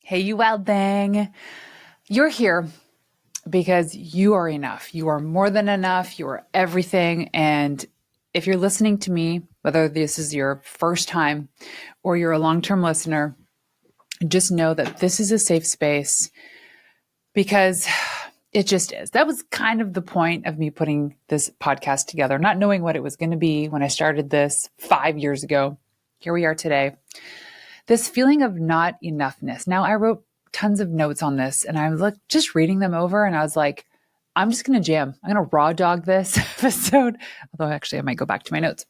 Hey, you wild thing. You're here because you are enough. You are more than enough. You are everything. And if you're listening to me, whether this is your first time or you're a long-term listener, just know that this is a safe space because it just is. That was kind of the point of me putting this podcast together, not knowing what it was going to be when I started this 5 years ago. Here we are today. This feeling of not enoughness. Now, I wrote tons of notes on this and I was just reading them over and I was like, I'm just going to jam. I'm going to raw dog this episode. Although actually I might go back to my notes.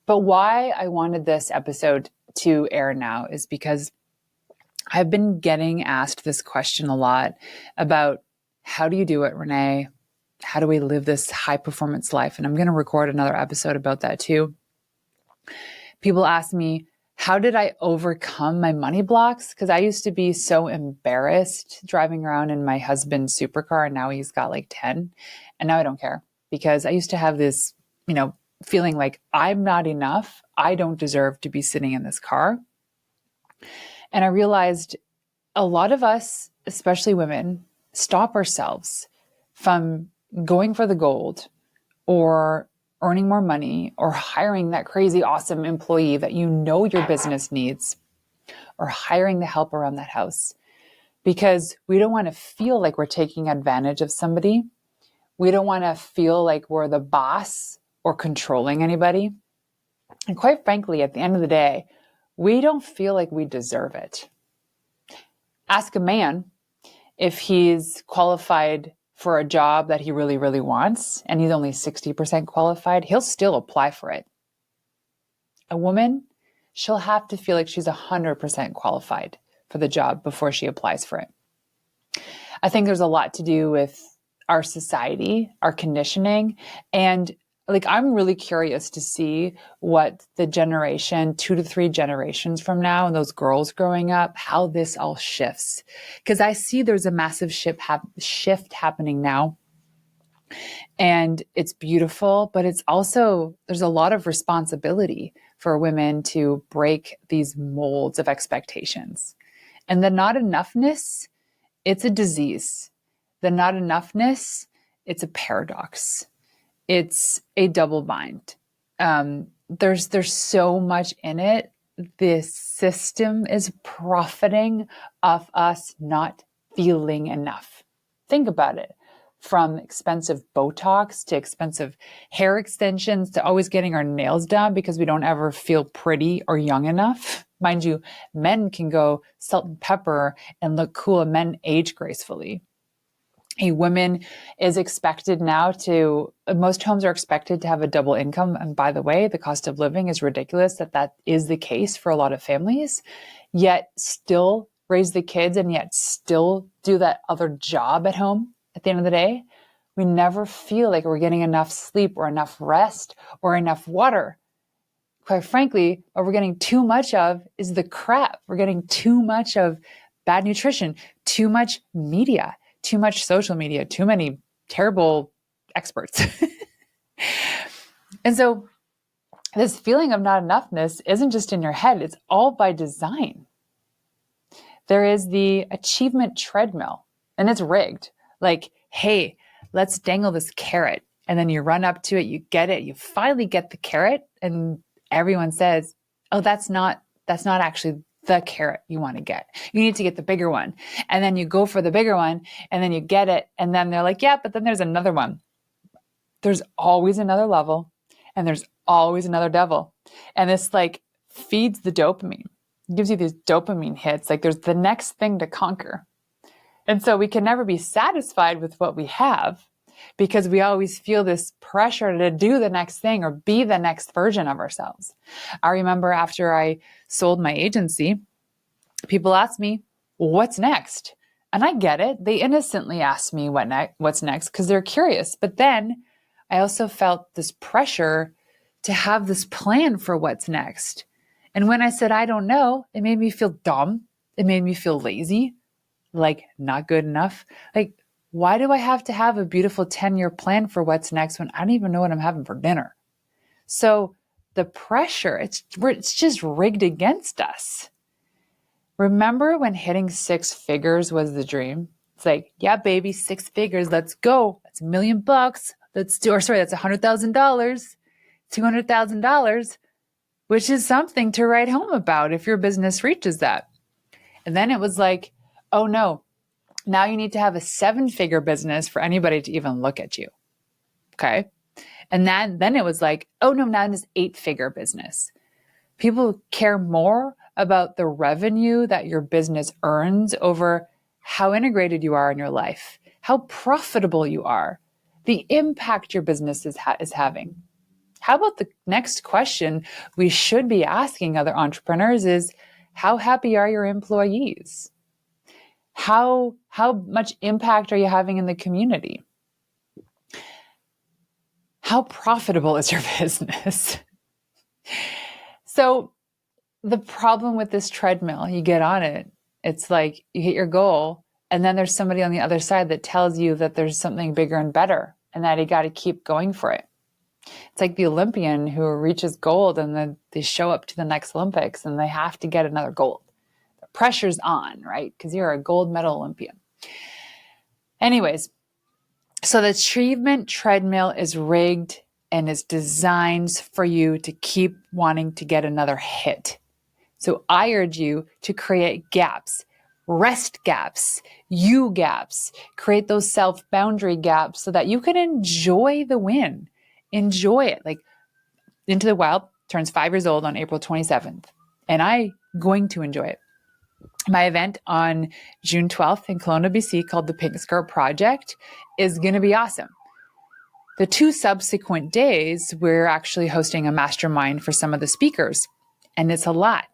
But why I wanted this episode to air now is because I've been getting asked this question a lot about how do you do it, Renee? How do we live this high performance life? And I'm going to record another episode about that too. People ask me, how did I overcome my money blocks? Because I used to be so embarrassed driving around in my husband's supercar, and now he's got like 10. And now I don't care because I used to have this, feeling like I'm not enough. I don't deserve to be sitting in this car. And I realized a lot of us, especially women, stop ourselves from going for the gold or earning more money or hiring that crazy, awesome employee that you know your business needs or hiring the help around that house because we don't want to feel like we're taking advantage of somebody. We don't want to feel like we're the boss or controlling anybody. And quite frankly, at the end of the day, we don't feel like we deserve it. Ask a man if he's qualified for a job that he really, really wants, and he's only 60% qualified, he'll still apply for it. A woman, she'll have to feel like she's 100% qualified for the job before she applies for it. I think there's a lot to do with our society, our conditioning, and I'm really curious to see what the generation, 2 to 3 generations from now, and those girls growing up, how this all shifts. Because I see there's a massive shift happening now. And it's beautiful, but it's also, there's a lot of responsibility for women to break these molds of expectations. And the not enoughness, it's a disease. The not enoughness, it's a paradox. It's a double bind. There's so much in it. This system is profiting off us not feeling enough. Think about it. From expensive Botox to expensive hair extensions to always getting our nails done because we don't ever feel pretty or young enough. Mind you, men can go salt and pepper and look cool, and men age gracefully. A woman is expected now most homes are expected to have a double income. And by the way, the cost of living is ridiculous that is the case for a lot of families, yet still raise the kids and yet still do that other job at home. At the end of the day, we never feel like we're getting enough sleep or enough rest or enough water. Quite frankly, what we're getting too much of is the crap. We're getting too much of bad nutrition, too much media, too much social media, too many terrible experts. And so this feeling of not enoughness isn't just in your head, it's all by design. There is the achievement treadmill, and it's rigged. Like, hey, let's dangle this carrot. And then you run up to it, you get it, you finally get the carrot, and everyone says, oh, that's not actually the carrot you want to get. You need to get the bigger one. And then you go for the bigger one and then you get it. And then they're like, yeah, but then there's another one. There's always another level and there's always another devil. And this feeds the dopamine. It gives you these dopamine hits. There's the next thing to conquer. And so we can never be satisfied with what we have because we always feel this pressure to do the next thing or be the next version of ourselves. I remember after I sold my agency, people asked me, what's next? And I get it. They innocently asked me what's next because they're curious. But then I also felt this pressure to have this plan for what's next. And when I said, I don't know, it made me feel dumb. It made me feel lazy, not good enough. Why do I have to have a beautiful 10-year plan for what's next when I don't even know what I'm having for dinner? So the pressure, it's just rigged against us. Remember when hitting 6 figures was the dream? It's like, yeah, baby, 6 figures. Let's go. That's $1,000,000. That's $100,000, $200,000, which is something to write home about if your business reaches that. And then it was like, oh no, now you need to have a 7-figure business for anybody to even look at you. Okay. And then it was like, oh no, now it's 8-figure business. People care more about the revenue that your business earns over how integrated you are in your life, how profitable you are, the impact your business is having. How about the next question we should be asking other entrepreneurs is, how happy are your employees? How much impact are you having in the community? How profitable is your business? So the problem with this treadmill, you get on it, it's like you hit your goal, and then there's somebody on the other side that tells you that there's something bigger and better and that you got to keep going for it. It's like the Olympian who reaches gold and then they show up to the next Olympics and they have to get another gold. The pressure's on, right? Because you're a gold medal Olympian. Anyways, so the achievement treadmill is rigged and is designed for you to keep wanting to get another hit. So I urge you to create gaps, rest gaps, you gaps, create those self-boundary gaps so that you can enjoy the win. Enjoy it. Like Into the Wild turns 5 years old on April 27th, and I'm going to enjoy it. My event on June 12th in Kelowna, BC, called the Pink Skirt Project, is going to be awesome. The 2 subsequent days, we're actually hosting a mastermind for some of the speakers, and it's a lot.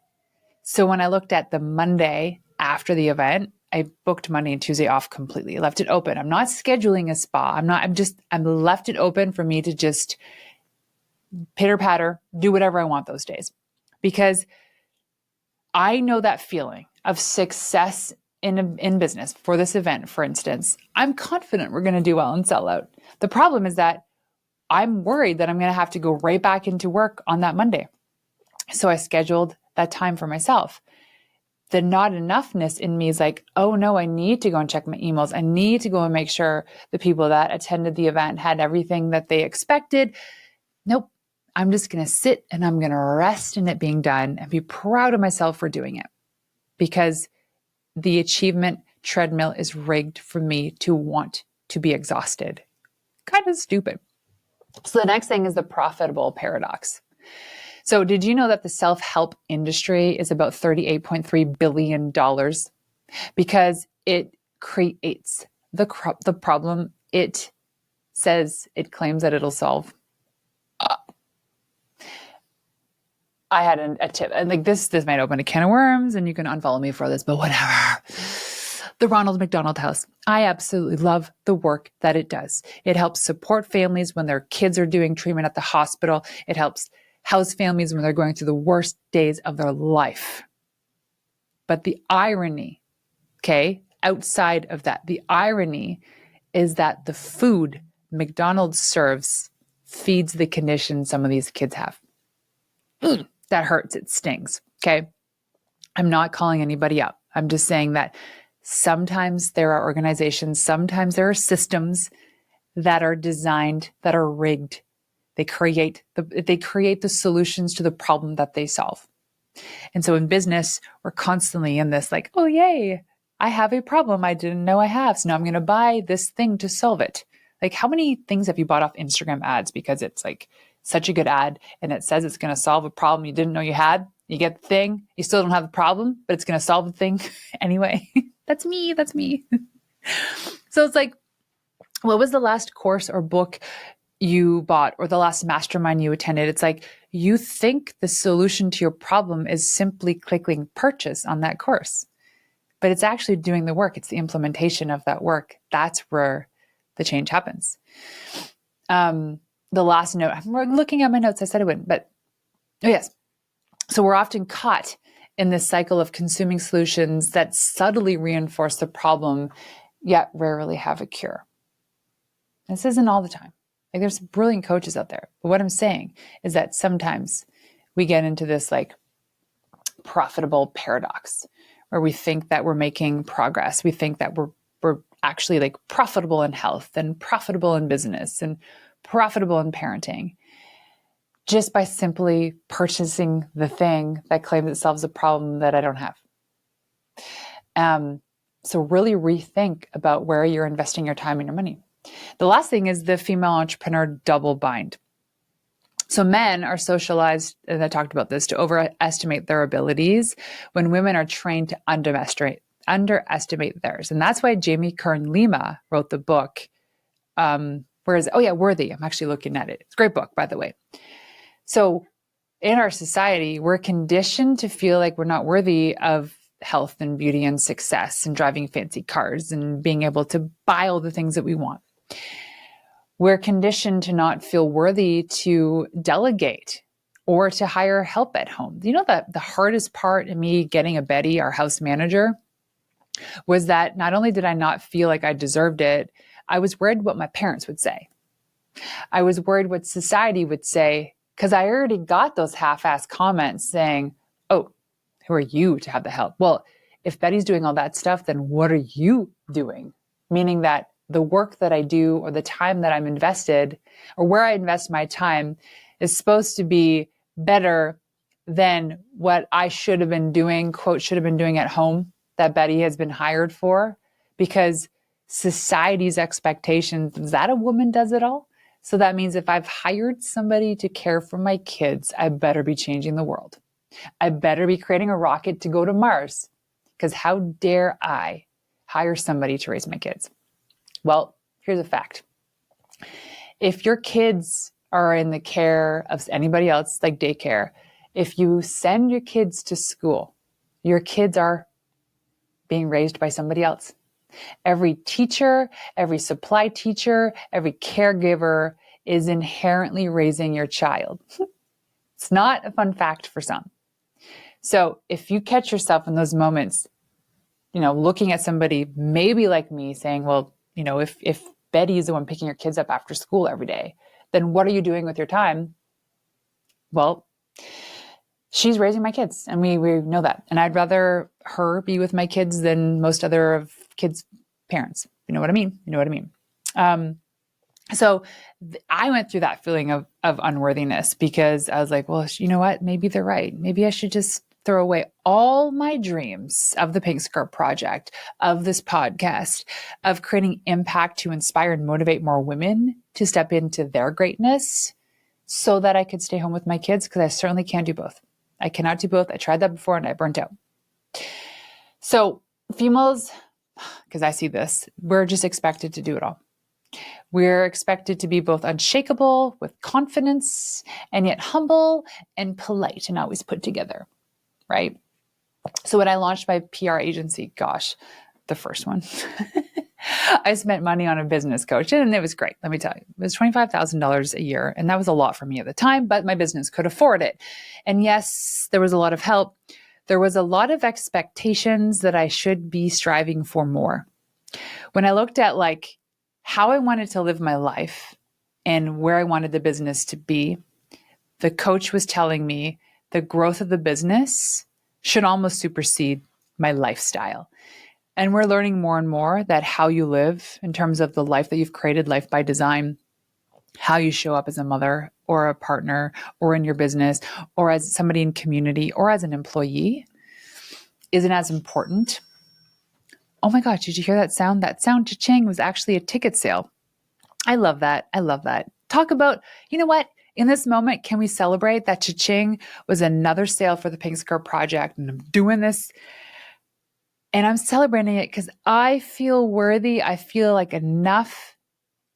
So when I looked at the Monday after the event, I booked Monday and Tuesday off completely, left it open. I'm not scheduling a spa. I'm left it open for me to just pitter patter, do whatever I want those days. Because I know that feeling of success in business for this event, for instance. I'm confident we're going to do well and sell out. The problem is that I'm worried that I'm going to have to go right back into work on that Monday. So I scheduled that time for myself. The not enoughness in me is like, oh no, I need to go and check my emails. I need to go and make sure the people that attended the event had everything that they expected. Nope. I'm just going to sit and I'm going to rest in it being done and be proud of myself for doing it, because the achievement treadmill is rigged for me to want to be exhausted. Kind of stupid. So the next thing is the profitable paradox. So did you know that the self-help industry is about $38.3 billion? Because it creates the problem it says it claims that it'll solve. I had a tip, and like this might open a can of worms, and you can unfollow me for this, but whatever. The Ronald McDonald House. I absolutely love the work that it does. It helps support families when their kids are doing treatment at the hospital. It helps house families when they're going through the worst days of their life. But the irony, okay, outside of that, the irony is that the food McDonald's serves feeds the condition some of these kids have. That hurts. It stings. Okay. I'm not calling anybody out. I'm just saying that sometimes there are organizations, sometimes there are systems that are designed, that are rigged. They create the solutions to the problem that they solve. And so in business, we're constantly in this like, oh, yay, I have a problem I didn't know I have. So now I'm going to buy this thing to solve it. Like, how many things have you bought off Instagram ads because it's like such a good ad and it says it's going to solve a problem you didn't know you had? You get the thing, you still don't have the problem, but it's going to solve the thing anyway. That's me. So it's like, what was the last course or book you bought or the last mastermind you attended? It's like, you think the solution to your problem is simply clicking purchase on that course, but it's actually doing the work. It's the implementation of that work. That's where the change happens. The last note, I'm looking at my notes. I said I wouldn't, but oh yes. So we're often caught in this cycle of consuming solutions that subtly reinforce the problem, yet rarely have a cure. This isn't all the time. Like, there's brilliant coaches out there. But what I'm saying is that sometimes we get into this like profitable paradox where we think that we're making progress. We think that we're actually like profitable in health and profitable in business and profitable in parenting, just by simply purchasing the thing that claims it solves a problem that I don't have. So really rethink about where you're investing your time and your money. The last thing is the female entrepreneur double bind. So men are socialized, and I talked about this, to overestimate their abilities when women are trained to underestimate theirs. And that's why Jamie Kern Lima wrote the book, where is it? Oh yeah, Worthy. I'm actually looking at it. It's a great book, by the way. So in our society, we're conditioned to feel like we're not worthy of health and beauty and success and driving fancy cars and being able to buy all the things that we want. We're conditioned to not feel worthy to delegate or to hire help at home. You know that the hardest part in me getting a Betty, our house manager, was that not only did I not feel like I deserved it, I was worried what my parents would say. I was worried what society would say, because I already got those half-assed comments saying, oh, who are you to have the help? Well, if Betty's doing all that stuff, then what are you doing? Meaning that the work that I do or the time that I'm invested or where I invest my time is supposed to be better than what I should have been doing, quote, should have been doing at home that Betty has been hired for, because society's expectations is that a woman does it all. So that means if I've hired somebody to care for my kids, I better be changing the world. I better be creating a rocket to go to Mars, because how dare I hire somebody to raise my kids? Well, here's a fact. If your kids are in the care of anybody else, like daycare, if you send your kids to school, your kids are being raised by somebody else. Every teacher, every supply teacher, every caregiver is inherently raising your child. It's not a fun fact for some. So if you catch yourself in those moments, looking at somebody maybe like me saying, well, if Betty is the one picking your kids up after school every day, then what are you doing with your time? Well, she's raising my kids, and we know that. And I'd rather her be with my kids than most other of kids' parents. You know what I mean? So I went through that feeling of unworthiness, because I was like, well, you know what? Maybe they're right. Maybe I should just throw away all my dreams of the Pink Skirt Project, of this podcast, of creating impact to inspire and motivate more women to step into their greatness, so that I could stay home with my kids, because I certainly can't do both. I cannot do both. I tried that before and I burnt out. So females, because I see this, we're just expected to do it all. We're expected to be both unshakable with confidence and yet humble and polite and always put together, right? So when I launched my PR agency, the first one, I spent money on a business coach, and it was great. Let me tell you, it was $25,000 a year. And that was a lot for me at the time, but my business could afford it. And yes, there was a lot of help. There was a lot of expectations that I should be striving for more. When I looked at how I wanted to live my life and where I wanted the business to be, the coach was telling me the growth of the business should almost supersede my lifestyle. And we're learning more and more that how you live in terms of the life that you've created, life by design, how you show up as a mother or a partner or in your business or as somebody in community or as an employee isn't as important. Oh my gosh, did you hear that sound? That sound, cha-ching, was actually a ticket sale. I love that. Talk about, you know what? In this moment, can we celebrate that cha-ching was another sale for the Pink Skirt Project, and I'm doing this and I'm celebrating it because I feel worthy. I feel like enough.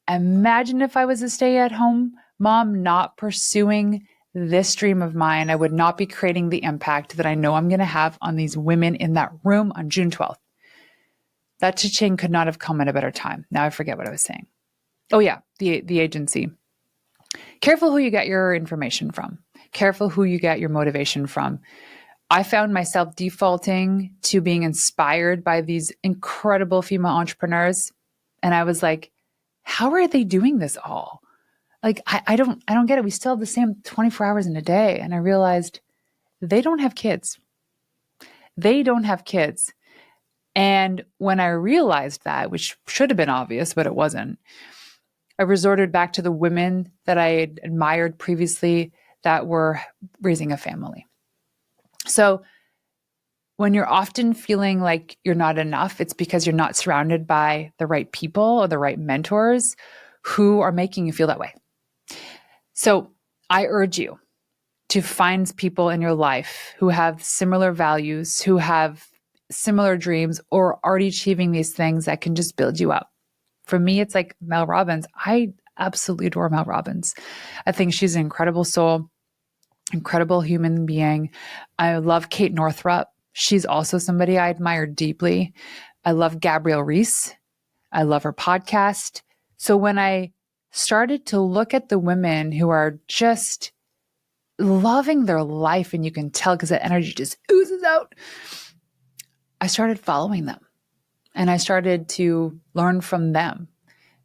Imagine if I was a stay-at-home mom not pursuing this dream of mine, I would not be creating the impact that I know I'm going to have on these women in that room on June 12th. That cha-ching could not have come at a better time. Now I forget what I was saying. Oh yeah, the agency. Careful who you get your information from. Careful who you get your motivation from. I found myself defaulting to being inspired by these incredible female entrepreneurs. And I was like, how are they doing this all? I don't get it. We still have the same 24 hours in a day. And I realized they don't have kids. They don't have kids. And when I realized that, which should have been obvious, but it wasn't, I resorted back to the women that I had admired previously that were raising a family. So when you're often feeling like you're not enough, it's because you're not surrounded by the right people or the right mentors who are making you feel that way. So I urge you to find people in your life who have similar values, who have similar dreams, or already achieving these things that can just build you up. For me, it's like Mel Robbins. I absolutely adore Mel Robbins. I think she's an incredible soul, incredible human being. I love Kate Northrup. She's also somebody I admire deeply. I love Gabrielle Reese. I love her podcast. So when I started to look at the women who are just loving their life, and you can tell because that energy just oozes out, I started following them and I started to learn from them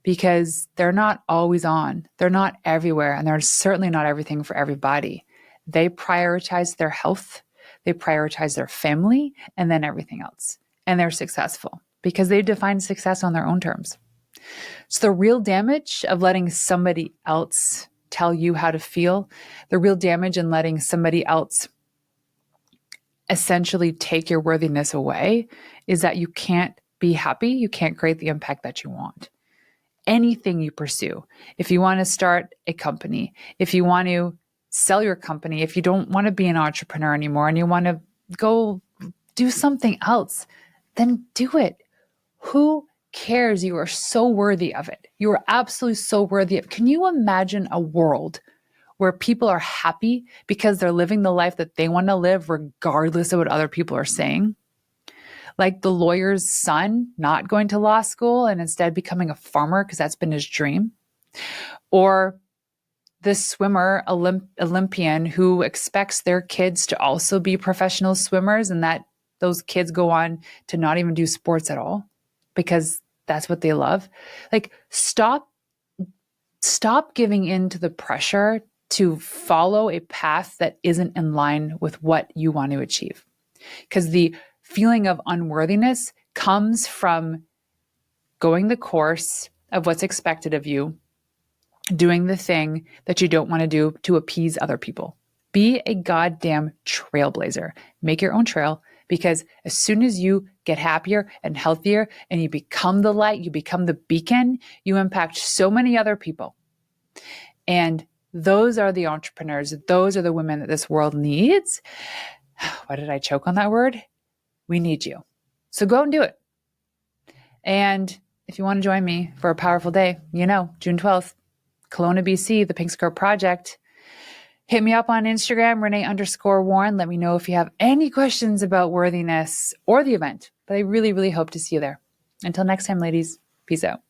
because they're not always on. They're not everywhere, and they're certainly not everything for everybody. They prioritize their health, they prioritize their family, and then everything else. And they're successful because they define success on their own terms. So the real damage of letting somebody else tell you how to feel, the real damage in letting somebody else essentially take your worthiness away is that you can't be happy. You can't create the impact that you want. Anything you pursue, if you want to start a company, if you want to sell your company, if you don't want to be an entrepreneur anymore and you want to go do something else, then do it. Who cares? You are so worthy of it. You are absolutely so worthy of it. Can you imagine a world where people are happy because they're living the life that they want to live, regardless of what other people are saying? Like the lawyer's son not going to law school and instead becoming a farmer because that's been his dream. Or the swimmer, Olympian who expects their kids to also be professional swimmers, and that those kids go on to not even do sports at all because that's what they love. Like, stop giving in to the pressure to follow a path that isn't in line with what you want to achieve. Because the feeling of unworthiness comes from going the course of what's expected of you, doing the thing that you don't want to do to appease other people. Be a goddamn trailblazer. Make your own trail, because as soon as you get happier and healthier and you become the light, you become the beacon, you impact so many other people. And those are the entrepreneurs. Those are the women that this world needs. Why did I choke on that word? We need you. So go and do it. And if you want to join me for a powerful day, June 12th, Kelowna, BC, the Pink Skirt Project. Hit me up on Instagram, Renee_Warren. Let me know if you have any questions about worthiness or the event. But I really, really hope to see you there. Until next time, ladies, peace out.